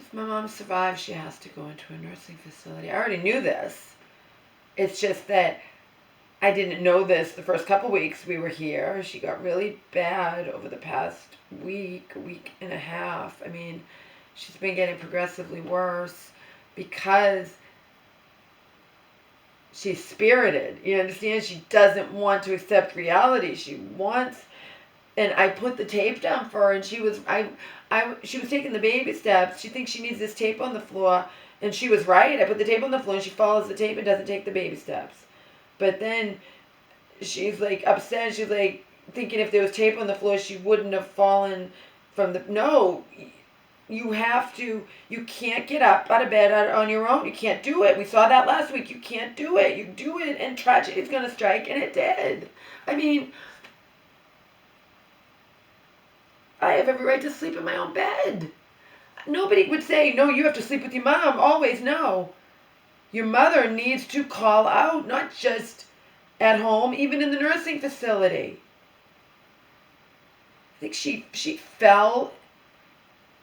If my mom survives, she has to go into a nursing facility. I already knew this. It's just that I didn't know this the first couple weeks we were here. She got really bad over the past week and a half. I mean, she's been getting progressively worse because she's spirited. You understand? She doesn't want to accept reality. She wants, and I put the tape down for her, and she was she was taking the baby steps. She thinks she needs this tape on the floor, and she was right. I put the tape on the floor, and she follows the tape and doesn't take the baby steps. But then she's like upset. She's like thinking if there was tape on the floor, she wouldn't have fallen from the. No, you have to. You can't get up out of bed on your own. You can't do it. We saw that last week. You can't do it. You do it, and tragedy is going to strike, and it did. I mean, I have every right to sleep in my own bed. Nobody would say, no, you have to sleep with your mom. Always, no. Your mother needs to call out, not just at home, even in the nursing facility. I think she fell.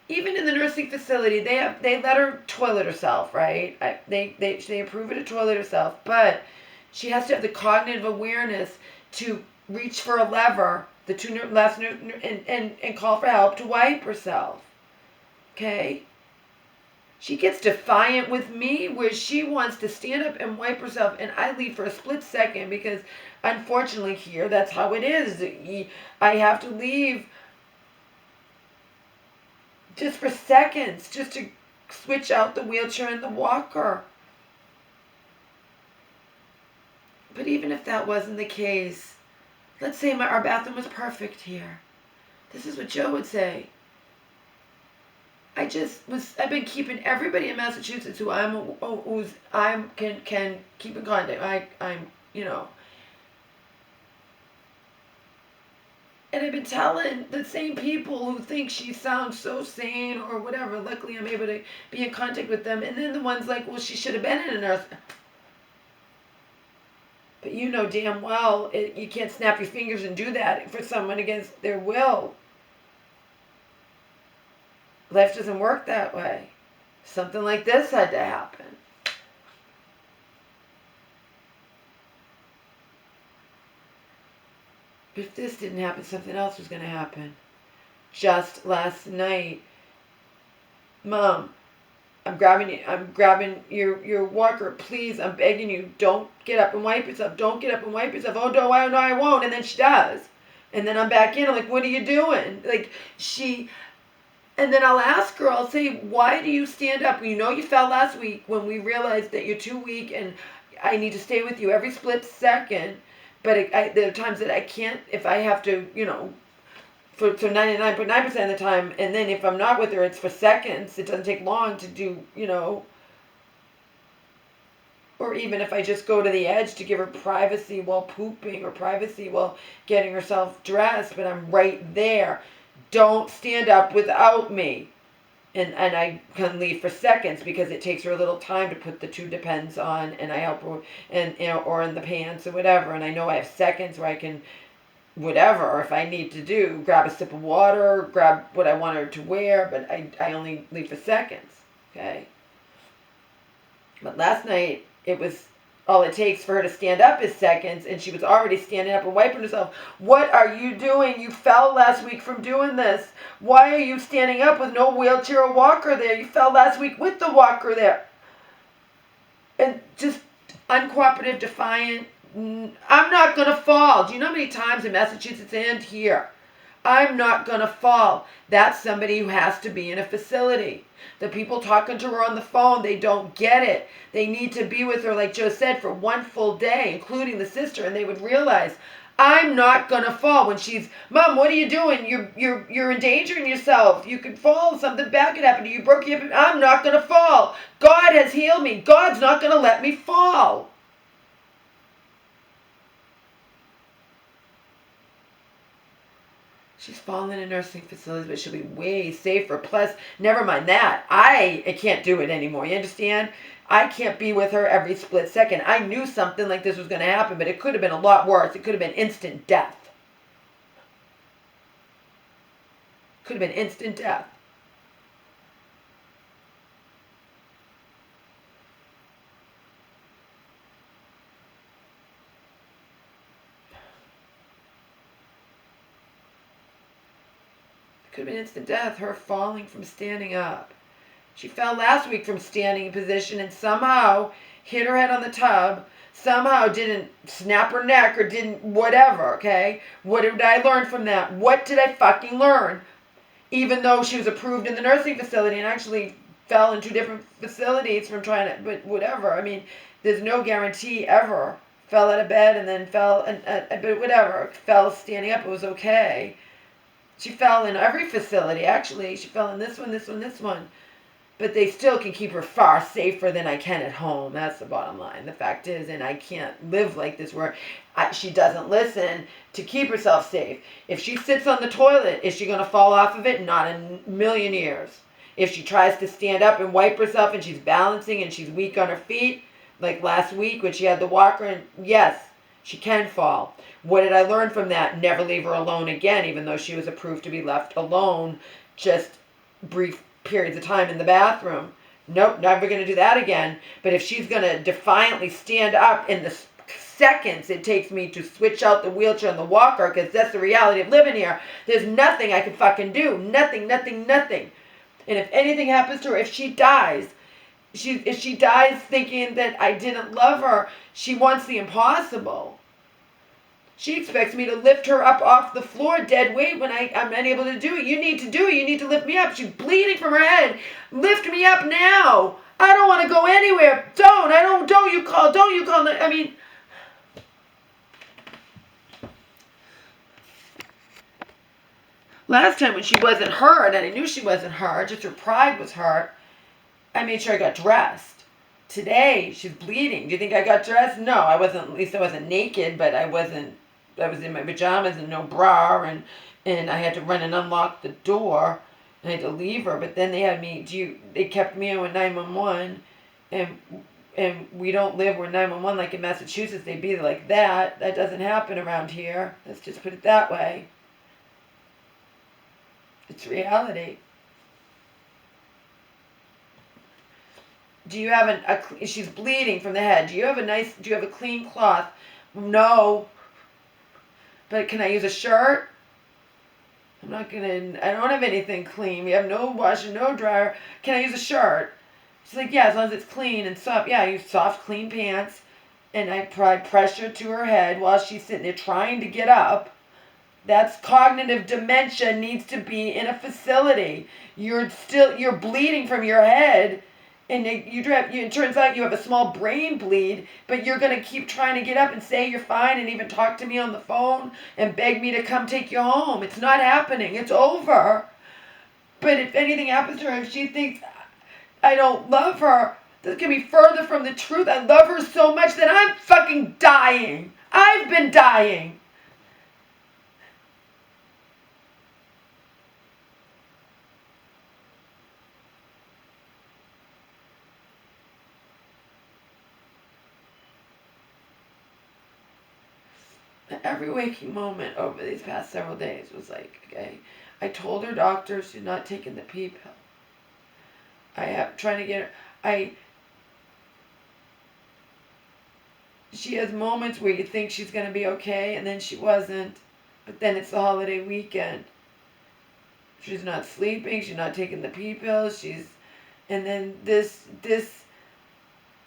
Even in the nursing facility, they let her toilet herself, right? They approve her to toilet herself, but she has to have the cognitive awareness to reach for a lever, and call for help to wipe herself. Okay? She gets defiant with me where she wants to stand up and wipe herself, and I leave for a split second because unfortunately here that's how it is. I have to leave just for seconds just to switch out the wheelchair and the walker. But even if that wasn't the case, let's say our bathroom was perfect here. This is what Joe would say. I've been keeping everybody in Massachusetts who can keep in contact. I'm and I've been telling the same people who think she sounds so sane or whatever. Luckily, I'm able to be in contact with them. And then the ones like, well, she should have been in a nurse. But you know damn well you can't snap your fingers and do that for someone against their will. Life doesn't work that way. Something like this had to happen. If this didn't happen, something else was going to happen. Just last night, Mom, I'm grabbing your walker. Please, I'm begging you, don't get up and wipe yourself. Don't get up and wipe yourself. Oh, no, I won't. And then she does. And then I'm back in. I'm like, what are you doing? And then I'll ask her, I'll say, why do you stand up? You know you fell last week when we realized that you're too weak and I need to stay with you every split second. But there are times that I can't, if I have to, for 99.9% of the time, and then if I'm not with her, it's for seconds. It doesn't take long to do, or even if I just go to the edge to give her privacy while pooping or privacy while getting herself dressed, but I'm right there. Don't stand up without me. And I can leave for seconds because it takes her a little time to put the two Depends on, and I help her, or in the pants or whatever. And I know I have seconds where I can, whatever, or if I need to do, grab a sip of water, grab what I want her to wear, but I only leave for seconds, okay? But last night, it was, all it takes for her to stand up is seconds, and she was already standing up and wiping herself. What are you doing? You fell last week from doing this. Why are you standing up with no wheelchair or walker there? You fell last week with the walker there. And just uncooperative, defiant. I'm not going to fall. Do you know how many times in Massachusetts and here, I'm not going to fall? That's somebody who has to be in a facility. The people talking to her on the phone, they don't get it. They need to be with her, like Joe said, for one full day, including the sister, and they would realize, I'm not gonna fall. When she's, Mom, what are you doing? You're endangering yourself. You could fall. Something bad could happen to you. You broke your hip. I'm not gonna fall. God has healed me. God's not gonna let me fall. She's fallen in nursing facilities, but she'll be way safer. Plus, never mind that. I can't do it anymore. You understand? I can't be with her every split second. I knew something like this was going to happen, but it could have been a lot worse. It could have been instant death. Could have been instant death. Could have been instant death, her falling from standing up. She fell last week from standing position and somehow hit her head on the tub, somehow didn't snap her neck or didn't whatever, okay? What did I learn from that? What did I fucking learn? Even though she was approved in the nursing facility and actually fell in 2 different facilities from trying to, but whatever. I mean, there's no guarantee ever. Fell out of bed and then fell, but whatever. Fell standing up, it was okay. She fell in every facility, actually. She fell in this one, this one, this one. But they still can keep her far safer than I can at home. That's the bottom line. The fact is, and I can't live like this where she doesn't listen to keep herself safe. If she sits on the toilet, is she going to fall off of it? Not in a million years. If she tries to stand up and wipe herself and she's balancing and she's weak on her feet, like last week when she had the walker, and yes, she can fall. What did I learn from that? Never leave her alone again, even though she was approved to be left alone just brief periods of time in the bathroom. Nope, never going to do that again. But if she's going to defiantly stand up in the seconds it takes me to switch out the wheelchair and the walker, because that's the reality of living here, there's nothing I can fucking do. Nothing, nothing, nothing. And if anything happens to her, if she dies, if she dies thinking that I didn't love her, she wants the impossible. She expects me to lift her up off the floor dead weight when I'm unable to do it. You need to do it. You need to lift me up. She's bleeding from her head. Lift me up now. I don't want to go anywhere. Don't you call. I mean, last time when she wasn't hurt, and I knew she wasn't hurt, just her pride was hurt, I made sure I got dressed. Today, she's bleeding. Do you think I got dressed? No, I wasn't. At least I wasn't naked, but I was in my pajamas and no bra, and I had to run and unlock the door, and I had to leave her. But then they kept me in with 911, and we don't live where 911 like in Massachusetts. They'd be like that. That doesn't happen around here. Let's just put it that way. It's reality. Do you have she's bleeding from the head. Do you have a clean cloth? No. But can I use a shirt? I don't have anything clean. We have no washer, no dryer. Can I use a shirt? She's like, yeah, as long as it's clean and soft. Yeah, I use soft, clean pants. And I apply pressure to her head while she's sitting there trying to get up. That's cognitive dementia, needs to be in a facility. You're bleeding from your head. And it turns out you have a small brain bleed, but you're going to keep trying to get up and say you're fine and even talk to me on the phone and beg me to come take you home. It's not happening. It's over. But if anything happens to her, if she thinks I don't love her, this can be further from the truth. I love her so much that I'm fucking dying. I've been dying. Every waking moment over these past several days was like, okay, I told her doctor she's not taking the pee pill. I am trying to get her. She has moments where you think she's going to be okay, and then she wasn't. But then it's the holiday weekend. She's not sleeping. She's not taking the pee pills. And then this,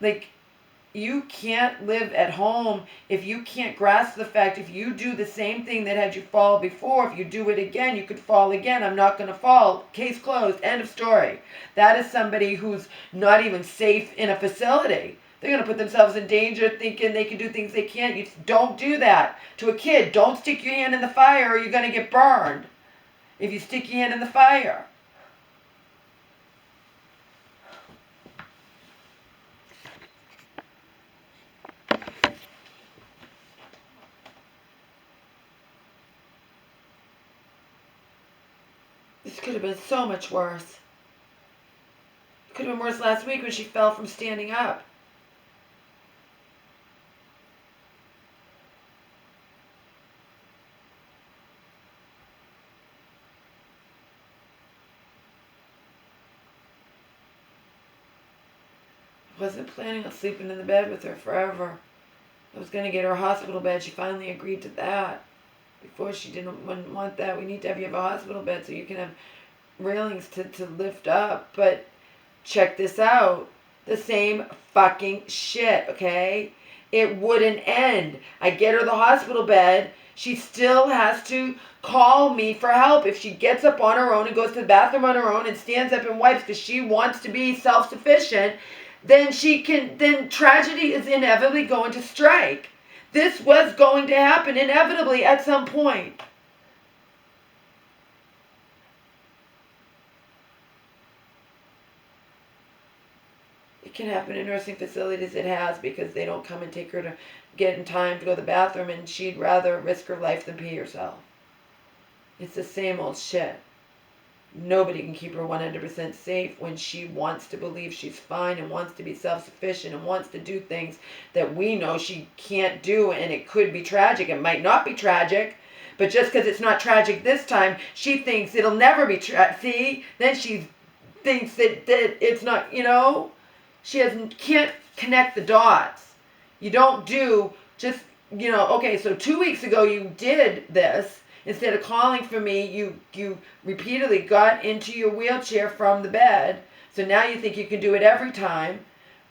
like, you can't live at home if you can't grasp the fact if you do the same thing that had you fall before, if you do it again, you could fall again. I'm not going to fall. Case closed. End of story. That is somebody who's not even safe in a facility. They're going to put themselves in danger thinking they can do things they can't. You don't do that to a kid. Don't stick your hand in the fire or you're going to get burned if you stick your hand in the fire. This could have been so much worse. It could have been worse last week when she fell from standing up. I wasn't planning on sleeping in the bed with her forever. I was going to get her a hospital bed. She finally agreed to that. Before wouldn't want that. We need to have you have a hospital bed so you can have railings to lift up. But check this out. The same fucking shit, okay? It wouldn't end. I get her the hospital bed. She still has to call me for help. If she gets up on her own and goes to the bathroom on her own and stands up and wipes because she wants to be self-sufficient, then tragedy is inevitably going to strike. This was going to happen inevitably at some point. It can happen in nursing facilities. It has, because they don't come and take her to get in time to go to the bathroom, and she'd rather risk her life than pee herself. It's the same old shit. Nobody can keep her 100% safe when she wants to believe she's fine and wants to be self-sufficient and wants to do things that we know she can't do, and it could be tragic. It might not be tragic, but just because it's not tragic this time, she thinks it'll never be tragic. See? Then she thinks that it's not, She can't connect the dots. You don't do just, okay, so 2 weeks ago you did this. Instead of calling for me, you repeatedly got into your wheelchair from the bed. So now you think you can do it every time.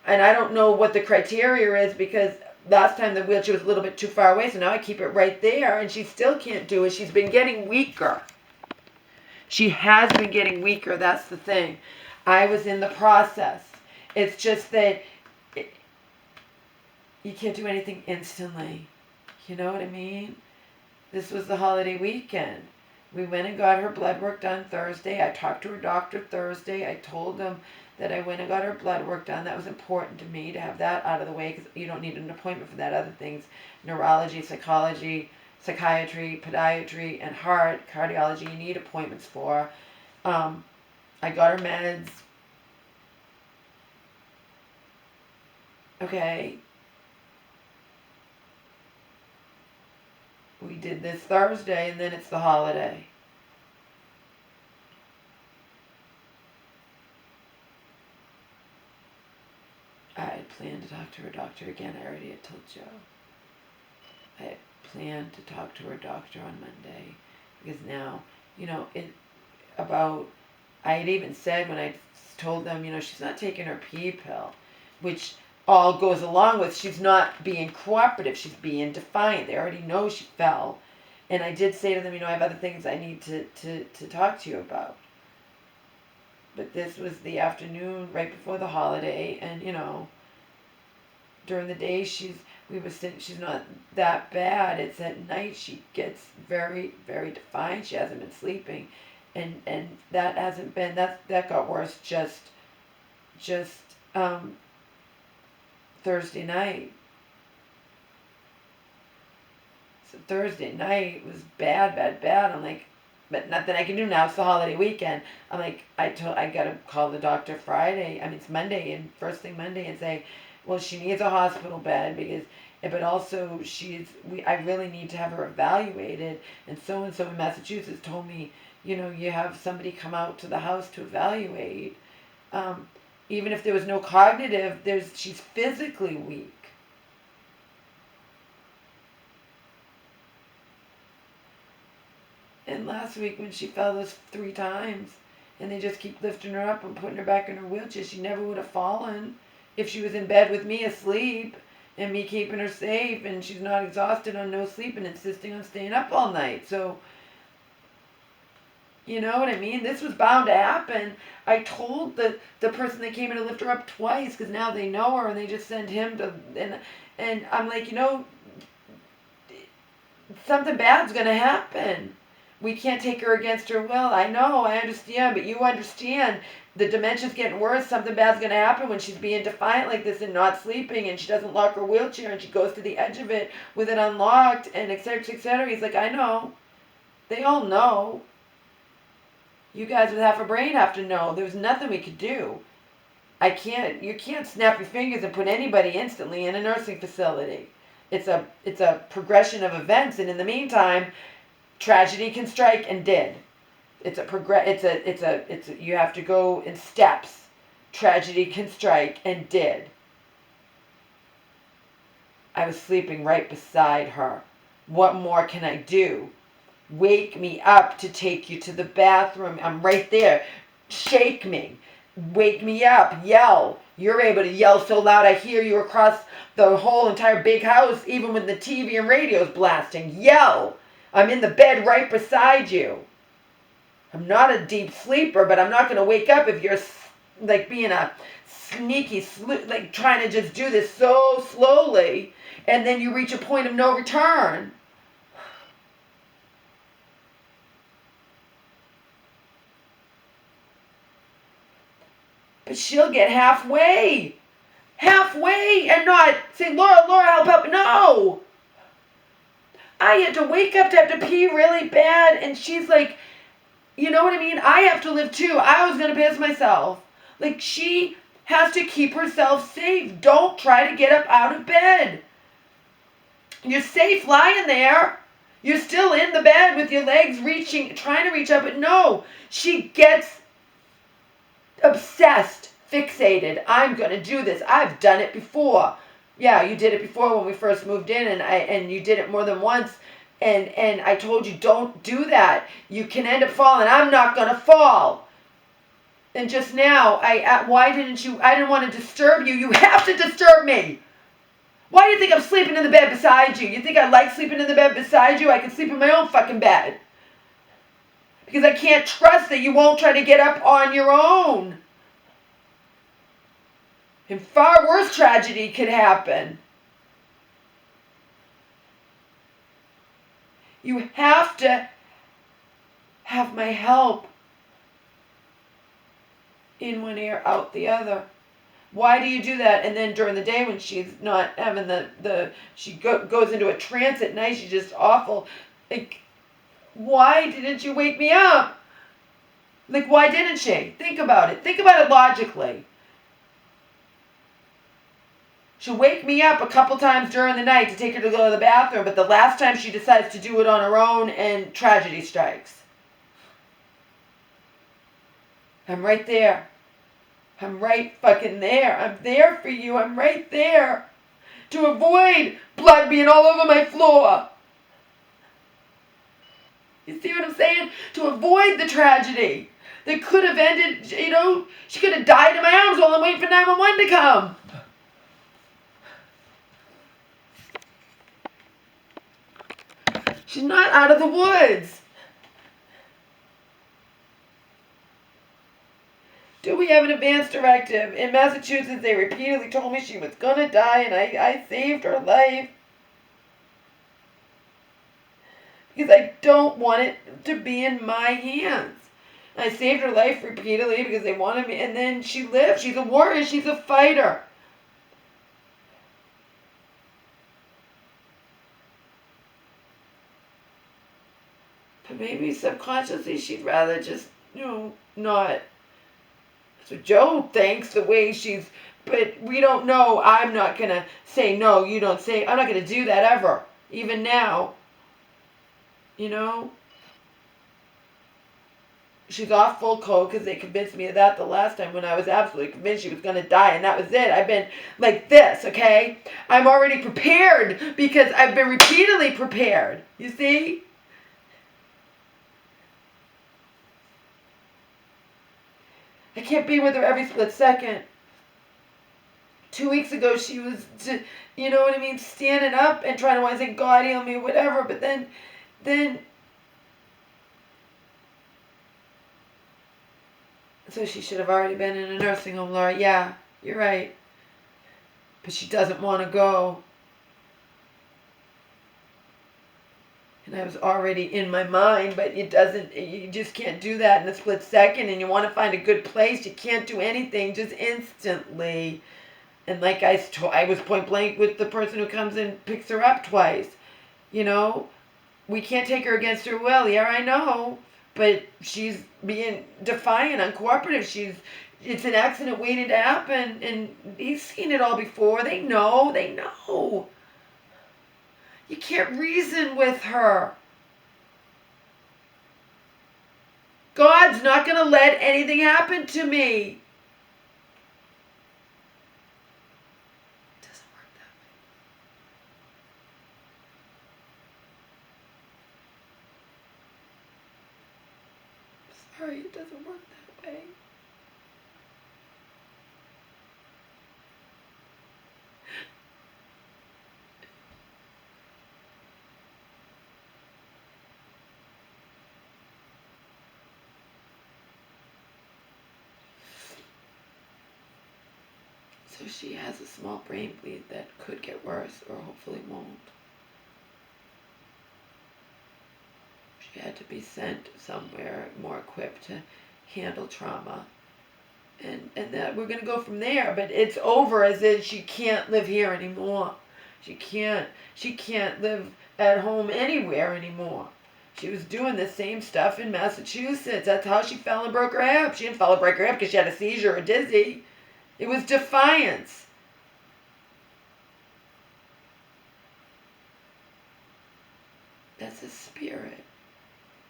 And I don't know what the criteria is, because last time the wheelchair was a little bit too far away. So now I keep it right there, and she still can't do it. She's been getting weaker. She has been getting weaker. That's the thing. I was in the process. It's just that you can't do anything instantly. You know what I mean? This was the holiday weekend. We went and got her blood work done Thursday. I talked to her doctor Thursday. I told him that I went and got her blood work done. That was important to me to have that out of the way, because you don't need an appointment for that. Other things, neurology, psychology, psychiatry, podiatry, and cardiology, you need appointments for. I got her meds. Okay. We did this Thursday, and then it's the holiday. I had planned to talk to her doctor again. I already had told Joe. I had planned to talk to her doctor on Monday, because now, I had even said when I told them, she's not taking her pee pill, which all goes along with she's not being cooperative, she's being defiant. They already know she fell. And I did say to them, I have other things I need to talk to you about. But this was the afternoon right before the holiday, and during the day she's not that bad. It's at night she gets very, very defiant. She hasn't been sleeping, and that hasn't been that got worse just Thursday night. So Thursday night was bad. I'm like, but nothing I can do now. It's the holiday weekend. I'm like, I gotta call the doctor Friday. I mean, it's Monday, and first thing Monday, and say, well, she needs a hospital bed, but also I really need to have her evaluated. And so in Massachusetts told me, you have somebody come out to the house to evaluate. Even if there was no cognitive, she's physically weak. And last week when she fell those 3 times, and they just keep lifting her up and putting her back in her wheelchair, she never would have fallen if she was in bed with me asleep and me keeping her safe, and she's not exhausted on no sleep and insisting on staying up all night. So, you know what I mean? This was bound to happen. I told the person that came in to lift her up twice, because now they know her, and they just send him to, and I'm like, something bad's going to happen. We can't take her against her will. I know, I understand, but you understand the dementia's getting worse. Something bad's going to happen when she's being defiant like this and not sleeping, and she doesn't lock her wheelchair, and she goes to the edge of it with it unlocked, and et cetera, et cetera. He's like, I know. They all know. You guys with half a brain have to know. There's nothing we could do. You can't snap your fingers and put anybody instantly in a nursing facility. It's a progression of events, and in the meantime, tragedy can strike, and did. You have to go in steps. Tragedy can strike, and did. I was sleeping right beside her. What more can I do? Wake me up to take you to the bathroom. I'm right there. Shake me. Wake me up. Yell. You're able to yell so loud I hear you across the whole entire big house, even when the TV and radio's blasting. Yell. I'm in the bed right beside you. I'm not a deep sleeper, but I'm not going to wake up if you're like being a sneaky, like trying to just do this so slowly, and then you reach a point of no return. But she'll get halfway, and not say, Laura, help. No. I had to wake up to have to pee really bad, and she's like, you know what I mean? I have to live too. I was going to piss myself. Like, she has to keep herself safe. Don't try to get up out of bed. You're safe lying there. You're still in the bed with your legs trying to reach up, but no. She gets obsessed, fixated. I'm going to do this. I've done it before. Yeah, you did it before when we first moved in, and you did it more than once. And I told you, don't do that. You can end up falling. I'm not going to fall. And just now, why didn't you? I didn't want to disturb you. You have to disturb me. Why do you think I'm sleeping in the bed beside you? You think I like sleeping in the bed beside you? I can sleep in my own fucking bed. Because I can't trust that you won't try to get up on your own. And far worse tragedy could happen. You have to have my help. In one ear, out the other. Why do you do that? And then during the day when she's not having she goes into a trance at night, she's just awful. Like, why didn't you wake me up? Like, why didn't she? Think about it. Think about it logically. She'll wake me up a couple times during the night to take her to go to the bathroom, but the last time she decides to do it on her own and tragedy strikes. I'm right there. I'm right fucking there. I'm there for you. I'm right there. To avoid blood being all over my floor. You see what I'm saying? To avoid the tragedy that could have ended, she could have died in my arms while I'm waiting for 911 to come. She's not out of the woods. Do we have an advance directive? In Massachusetts, they repeatedly told me she was going to die, and I saved her life. Because I don't want it to be in my hands. I saved her life repeatedly because they wanted me, and then she lived. She's a warrior. She's a fighter. But maybe subconsciously she'd rather just, not. So Joe thinks the way but we don't know. I'm not going to say, no, you don't say. I'm not going to do that ever. Even now. She's off full coke because they convinced me of that the last time when I was absolutely convinced she was going to die, and that was it. I've been like this, okay? I'm already prepared because I've been repeatedly prepared. You see? I can't be with her every split second. 2 weeks ago, she was, standing up and trying to want to say, God heal me, whatever. But then, so she should have already been in a nursing home, Laura. Yeah, you're right. But she doesn't want to go. And I was already in my mind, but you just can't do that in a split second. And you want to find a good place. You can't do anything just instantly. And like I was point blank with the person who comes and picks her up twice. We can't take her against her will. Yeah, I know. But she's being defiant, uncooperative. It's an accident waiting to happen. And he's seen it all before. They know. You can't reason with her. God's not going to let anything happen to me. It doesn't work that way. sorry, it doesn't work that way. So she has a small brain bleed that could get worse or hopefully won't. She had to be sent somewhere more equipped to handle trauma. And that we're going to go from there, but it's over as in she can't live here anymore. She can't live at home anywhere anymore. She was doing the same stuff in Massachusetts. That's how she fell and broke her hip. She didn't fall and break her hip because she had a seizure or dizzy. It was defiance. That's a spirit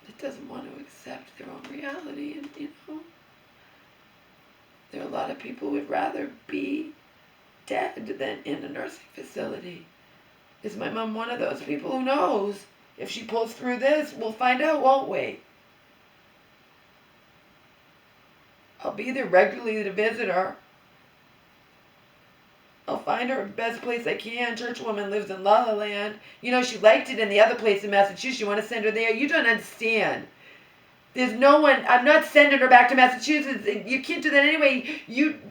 that doesn't want to accept their own reality. And, there are a lot of people who would rather be dead than in a nursing facility. Is my mom one of those people? Who knows? If she pulls through this, we'll find out, won't we? I'll be there regularly to visit her. I'll find her the best place I can. Churchwoman lives in La La Land. She liked it in the other place in Massachusetts. You want to send her there? You don't understand. There's no one. I'm not sending her back to Massachusetts. You can't do that anyway.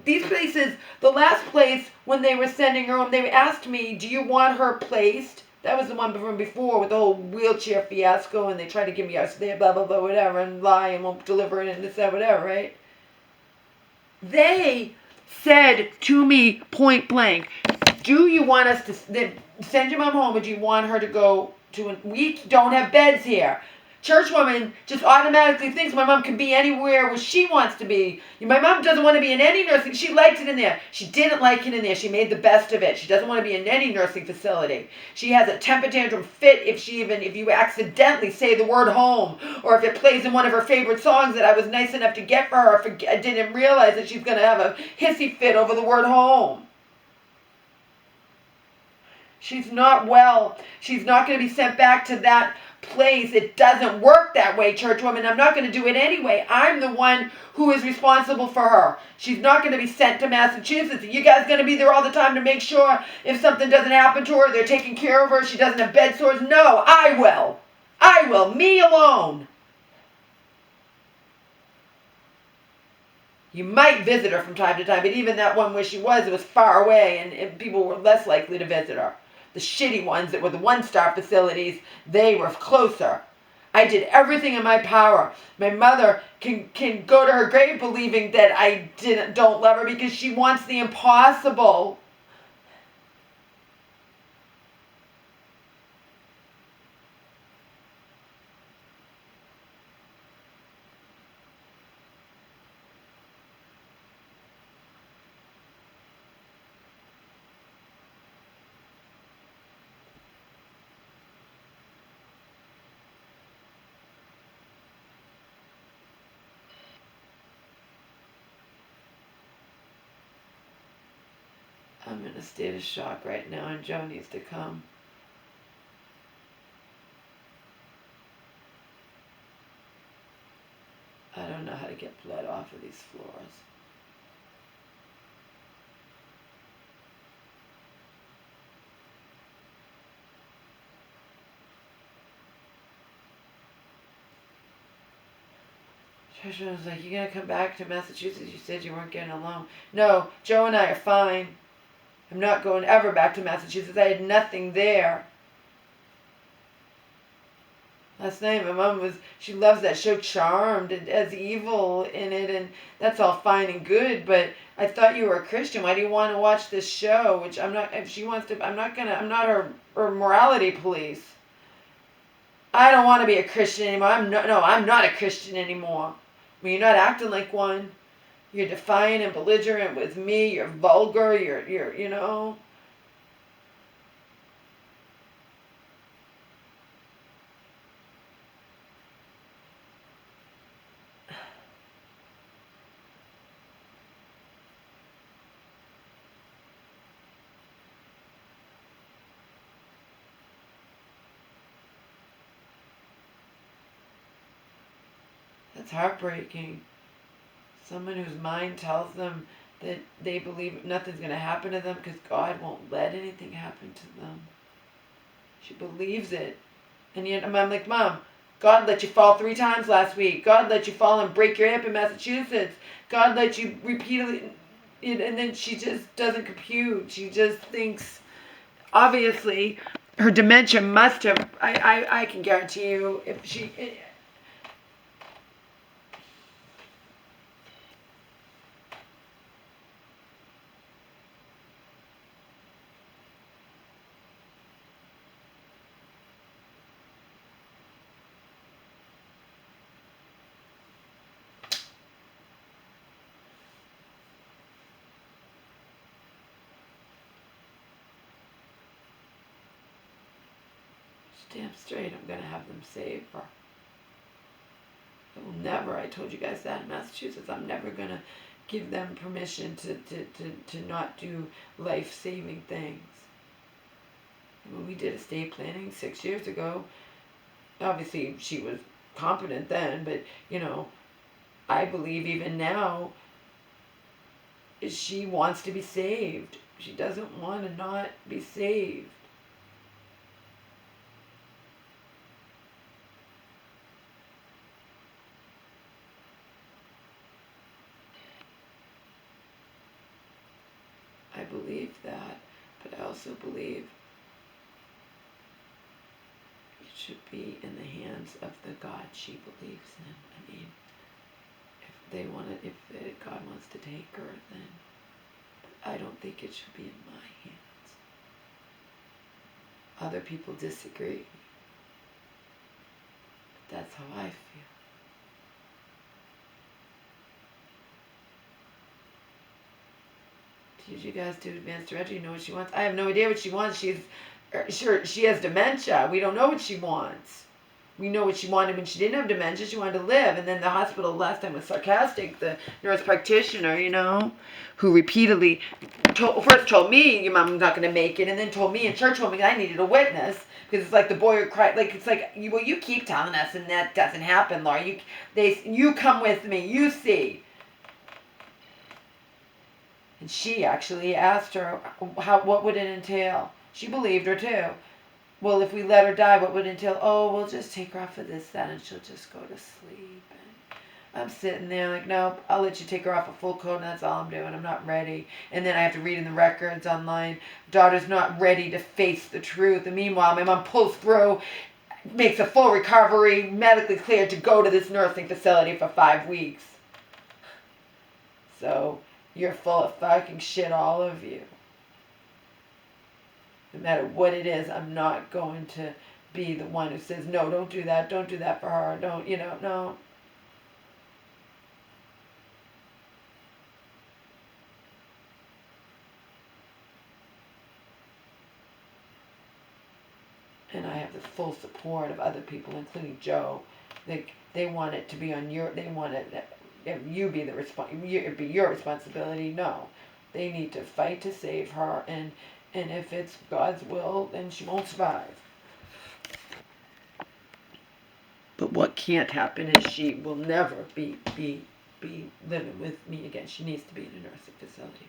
These places, the last place when they were sending her home, they asked me, do you want her placed? That was the one from before with the whole wheelchair fiasco, and they tried to give me us there, blah, blah, blah, whatever, and lie and won't deliver it and this, that, whatever, right? They said to me point blank, do you want us to send your mom home, or do you want her to go to we don't have beds here. Churchwoman just automatically thinks my mom can be anywhere where she wants to be. My mom doesn't want to be in any nursing. She liked it in there. She didn't like it in there. She made the best of it. She doesn't want to be in any nursing facility. She has a temper tantrum fit if you accidentally say the word home, or if it plays in one of her favorite songs that I was nice enough to get for her. I didn't realize that she's going to have a hissy fit over the word home. She's not well. She's not going to be sent back to that place. It doesn't work that way, churchwoman. I'm not going to do it anyway. I'm the one who is responsible for her. She's not going to be sent to Massachusetts. You guys going to be there all the time to make sure if something doesn't happen to her, they're taking care of her, she doesn't have bed sores? No, I will. I will. Me alone. You might visit her from time to time, but even that one where she was, it was far away, and people were less likely to visit her. The shitty ones that were the one-star facilities, they were closer. I did everything in my power. My mother can go to her grave believing that I don't love her because she wants the impossible. I'm in a state of shock right now, and Joe needs to come. I don't know how to get blood off of these floors. Trisha was like, you gonna come back to Massachusetts? You said you weren't getting along. No, Joe and I are fine. I'm not going ever back to Massachusetts. I had nothing there. Last night my mom she loves that show Charmed. It has evil in it, and that's all fine and good, but I thought you were a Christian. Why do you want to watch this show? Which I'm not, if she wants to, I'm not her morality police. I don't want to be a Christian anymore. I'm not a Christian anymore. I mean, you're not acting like one. You're defiant and belligerent with me. You're vulgar. You're. That's heartbreaking. Someone whose mind tells them that they believe nothing's going to happen to them because God won't let anything happen to them. She believes it. And yet I'm like, Mom, God let you fall 3 times last week. God let you fall and break your hip in Massachusetts. God let you repeatedly... And then she just doesn't compute. She just thinks, obviously, her dementia must have... I can guarantee you, if she... Damn straight, I'm going to have them save her. I will never, I told you guys that in Massachusetts, I'm never going to give them permission to not do life-saving things. When we did estate planning 6 years ago, obviously she was competent then, but, you know, I believe even now she wants to be saved. She doesn't want to not be saved. I believe that, but I also believe it should be in the hands of the God she believes in. I mean, if they want to, if God wants to take her, then I don't think it should be in my hands. Other people disagree, but that's how I feel. Did you guys do advanced directory? You know what she wants? I have no idea what she wants. She's sure she has dementia. We don't know what she wants. We know what she wanted when she didn't have dementia. She wanted to live. And then the hospital last time was sarcastic. The nurse practitioner, you know, who repeatedly first told me your mom's not going to make it, and then told me in church told me I needed a witness because it's like the boy who cried. Like it's like you keep telling us, and that doesn't happen, Laura. You come with me. You see. And she actually asked her, what would it entail? She believed her too. Well, if we let her die, what would it entail? Oh, we'll just take her off of this, that, and she'll just go to sleep. And I'm sitting there like, nope, I'll let you take her off a full coat, and that's all I'm doing. I'm not ready. And then I have to read in the records online, daughter's not ready to face the truth. And meanwhile, my mom pulls through, makes a full recovery, medically cleared to go to this nursing facility for 5 weeks. So... you're full of fucking shit, all of you. No matter what it is, I'm not going to be the one who says, no, don't do that for her, don't, you know, no. And I have the full support of other people, including Joe. They want it to be on they want it, you be it be your responsibility. No, they need to fight to save her, and if it's God's will, then she won't survive. But what can't happen is she will never be living with me again. She needs to be in a nursing facility.